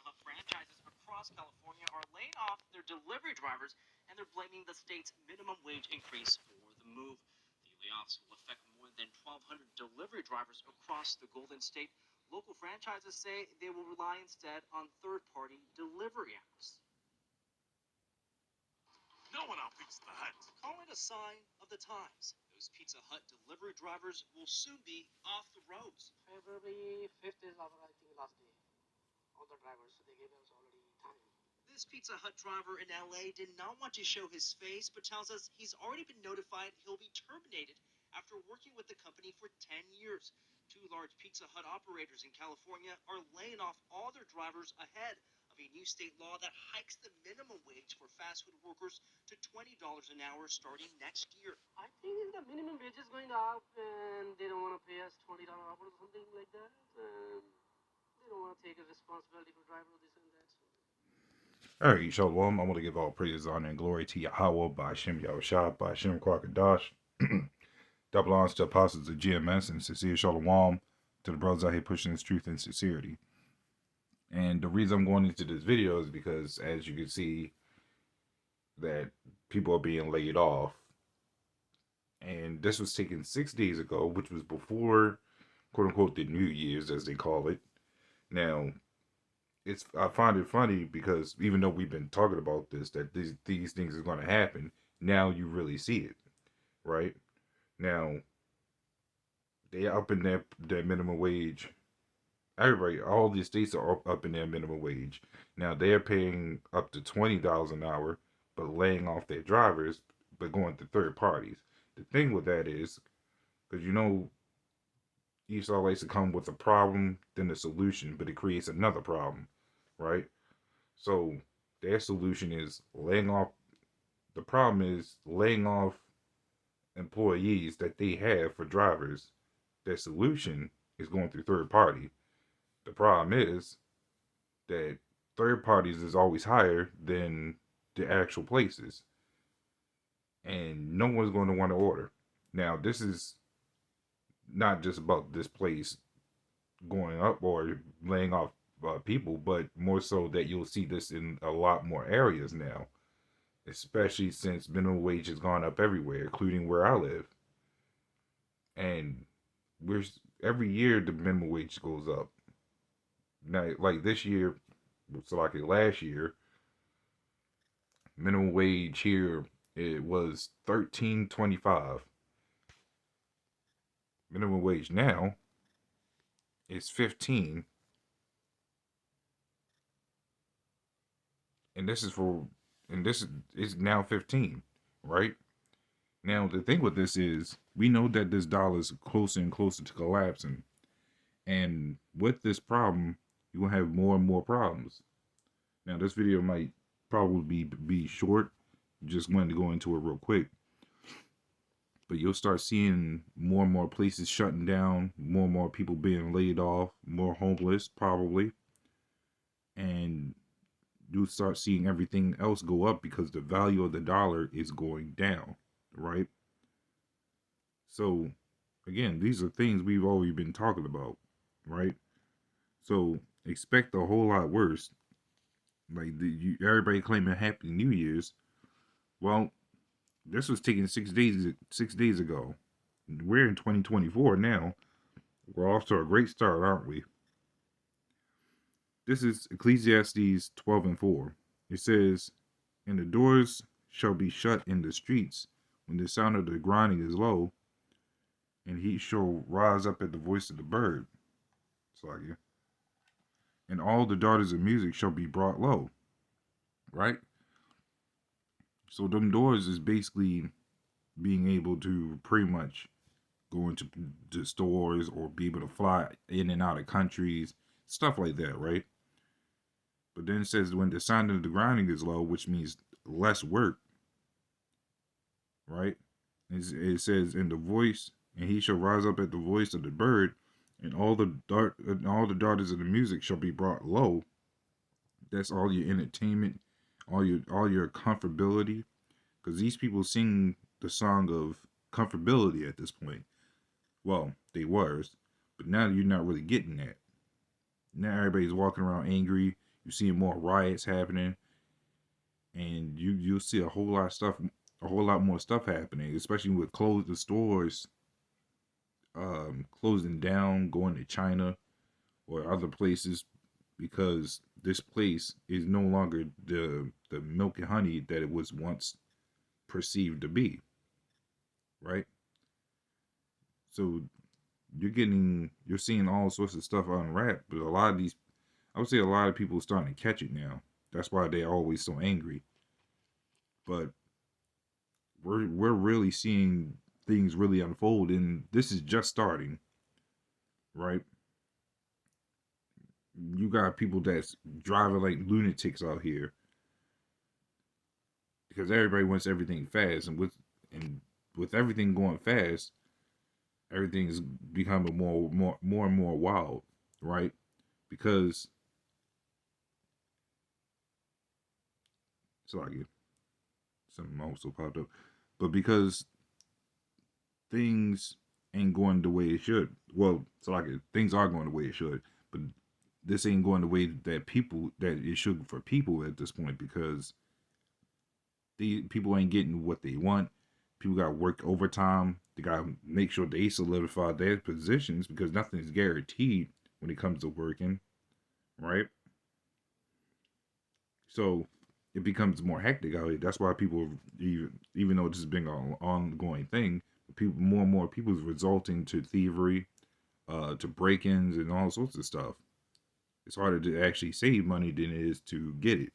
Hut franchises across California are laying off their delivery drivers, and they're blaming the state's minimum wage increase for the move. The layoffs will affect more than 1,200 delivery drivers across the Golden State. Local franchises say they will rely instead on third-party delivery apps. No one out Pizza Hut. Call it a sign of the times. Those Pizza Hut delivery drivers will soon be off the roads. February 5th is our, I think, last day. All the drivers, so they gave us already time. This Pizza Hut driver in LA did not want to show his face, but tells us he's already been notified he'll be terminated after working with the company for 10 years. Two large Pizza Hut operators in California are laying off all their drivers ahead of a new state law that hikes the minimum wage for fast food workers to $20 an hour starting next year. I think the minimum wage is going up, and they don't want to pay us $20 an hour or something like that. They don't want to take a responsibility for driver this and that. All right, Shalom. I want to give all praise, honor, and glory to Yahweh by Shem Yahushua, by Shem Kwakadash. Double honors to apostles of GMS and sincere Shalom to the brothers out here pushing this truth and sincerity. And the reason I'm going into this video is because, as you can see, that people are being laid off. And this was taken 6 days ago, which was before, quote unquote, the New Year's, as they call it. Now, I find it funny because even though we've been talking about this, that these things are going to happen, now you really see it, right? Now, they up in their minimum wage. Everybody, all the states are up in their minimum wage. Now, they're paying up to $20 an hour, but laying off their drivers, but going to third parties. The thing with that is, because Esau likes to come with a problem, then a solution, but it creates another problem, right? So their solution is laying off. The problem is laying off employees that they have for drivers. Their solution is going through third party. The problem is that third parties is always higher than the actual places, and no one's going to want to order. Now, this is not just about this place going up or laying off people, but more so that you'll see this in a lot more areas now, especially since minimum wage has gone up everywhere, including where I live. And every year the minimum wage goes up. Now, like this year, so like last year, minimum wage here, it was $13.25. Minimum wage now is 15, and this is now 15, right? Now the thing with this is we know that this dollar is closer and closer to collapsing, and with this problem, you will have more and more problems. Now this video might probably be short. Just wanted to go into it real quick. But you'll start seeing more and more places shutting down, more and more people being laid off, more homeless probably. And you'll start seeing everything else go up because the value of the dollar is going down, right? So, again, these are things we've already been talking about, right? So, expect a whole lot worse. Like, everybody claiming Happy New Year's. Well, this was taken 6 days ago. We're in 2024 now. We're off to a great start, aren't we? This is Ecclesiastes 12:4. It says, "And the doors shall be shut in the streets when the sound of the grinding is low, and he shall rise up at the voice of the bird." It's like, yeah. "And all the daughters of music shall be brought low." Right? So them doors is basically being able to pretty much go into the stores or be able to fly in and out of countries, stuff like that, right? But then it says when the sound of the grinding is low, which means less work, right? It says in the voice, and he shall rise up at the voice of the bird, and all the daughters of the music shall be brought low. That's all your entertainment, all your comfortability, because these people sing the song of comfortability at this point. Well, they was, but now you're not really getting that. Now everybody's walking around angry. You're seeing more riots happening, and you'll see a whole lot of stuff, a whole lot more stuff happening, especially with the stores closing down, going to China or other places, because this place is no longer the milk and honey that it was once perceived to be, right? So you're seeing all sorts of stuff unwrapped, but a lot of these, I would say, a lot of people are starting to catch it now. That's why they're always so angry. But we're really seeing things really unfold, and this is just starting, right? You got people that's driving like lunatics out here because everybody wants everything fast, and with everything going fast, everything's becoming more and more wild, right? Because it's like something also popped up, but because things ain't going the way it should. Well, it's like things are going the way it should, but this ain't going the way that it should for people at this point, because the people ain't getting what they want. People got to work overtime. They got to make sure they solidify their positions, because nothing's guaranteed when it comes to working, right? So it becomes more hectic out here. That's why people, even though this has been an ongoing thing, people, more and more people is resulting to thievery, to break-ins and all sorts of stuff. It's harder to actually save money than it is to get it.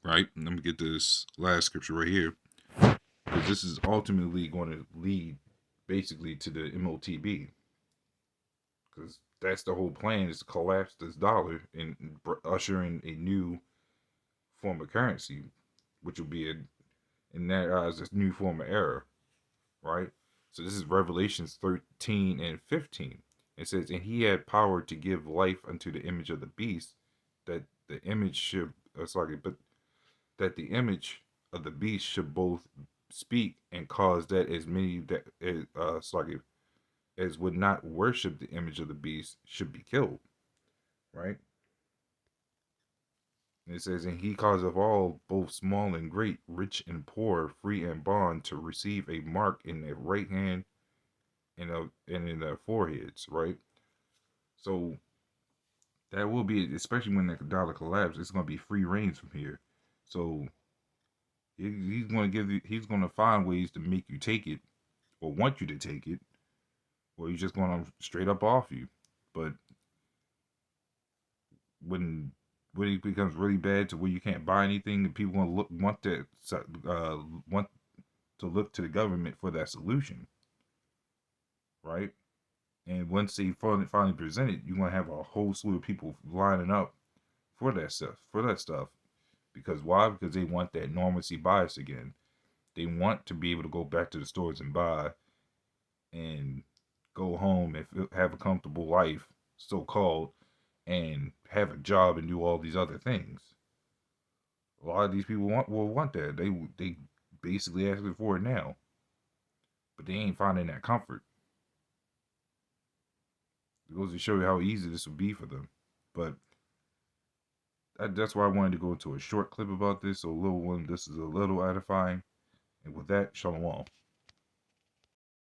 Right? And let me get this last scripture right here, because this is ultimately going to lead basically to the MOTB, because that's the whole plan, is to collapse this dollar and usher in a new form of currency, which will be in that eyes this new form of error, right? So this is Revelations 13 and 15. It says, and he had power to give life unto the image of the beast, that the image should, but that the image of the beast should both speak and cause that as many that as would not worship the image of the beast should be killed, right? And it says, and he causeth all, both small and great, rich and poor, free and bond, to receive a mark in their right hand and in their foreheads, right? So that will be, especially when the dollar collapses, it's going to be free reigns from here. So he's going to he's going to find ways to make you take it, or want you to take it, or he's just going to straight up off you. But when it becomes really bad to where you can't buy anything, and people want to look to the government for that solution, right? And once they finally present it, you're gonna have a whole slew of people lining up for that stuff. Because why? Because they want that normalcy bias again. They want to be able to go back to the stores and buy, and go home and have a comfortable life, so called, and have a job and do all these other things. A lot of these people will want that. They basically asking for it now, but they ain't finding that comfort. It goes to show you how easy this would be for them. But that's why I wanted to go into a short clip about this. So a little one, this is a little edifying. And with that, shalom.